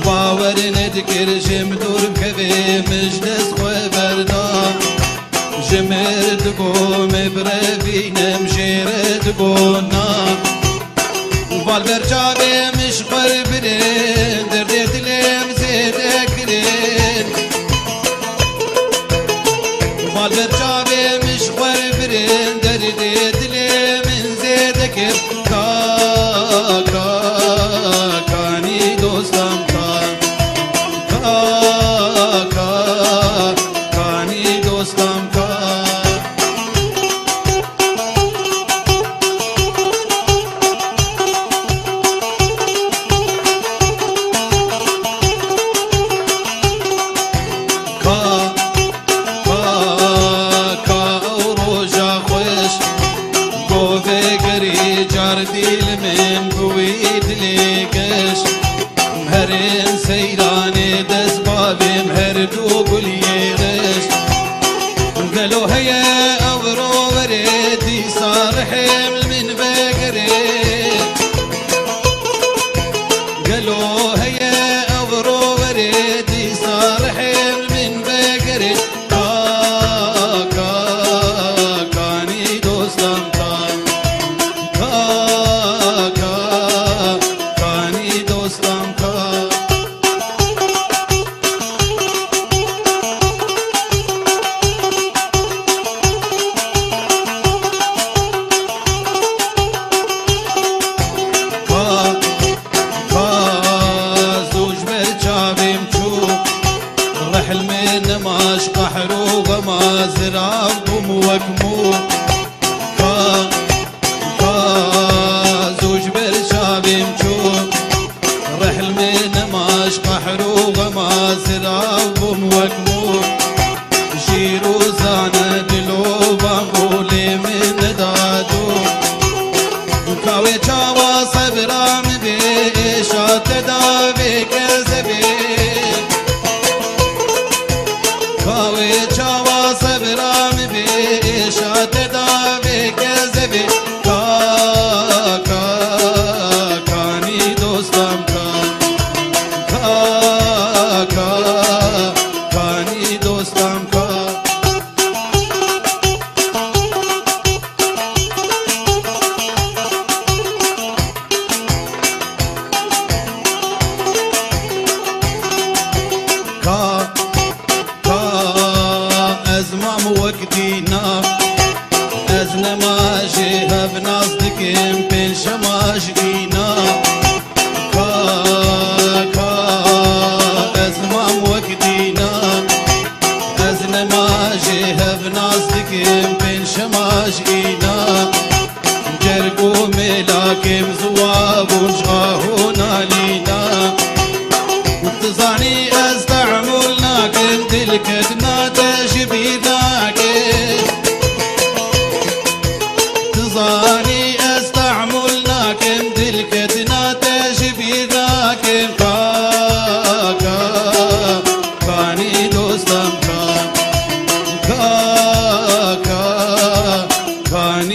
باور ندکر جم دور بکوی مجلس خواه بردا جمرد بو مبربینم جیرد بو نا والبر جاوی مشخور برین درد دلم زیده کرین والبر جاوی مشخور برین درد دلم زیده کر کانی دوستم کانی دوستم جار دیل من بوید لیکش مهرین سیران دست بابیم هر دو گلیرش قالوا هيا أورو وريدي صار حمل من بقريت قالوا هيا أورو وريدي صار حمل من بقريت كاني دوستم كاني دوستم رحل من ماش قحرو وما زرابهم وكمو زوج برشاب مشوق رحل من ماش قحرو وما زرابهم وكمو جيرو زانا دلو بابولي من دادو كاوي چاوا صبرام بيشا تداوي كذبي كاوي چاوا صبرام بيشا تداوي كذبي كاني دوستم كاني دوستم ازمام وقتينا ازنا ماشي هبنا صدقين بين شماشقينا ازمام وقتينا ازنا ماشي هبنا صدقين بين شماشقينا جرقو ملاكم زواب وشاهونا لينا تظاني استعملنا كنت الكدنا تشبيناك تظاني استعملنا كنت الكدنا تشبيناك كاني دوستم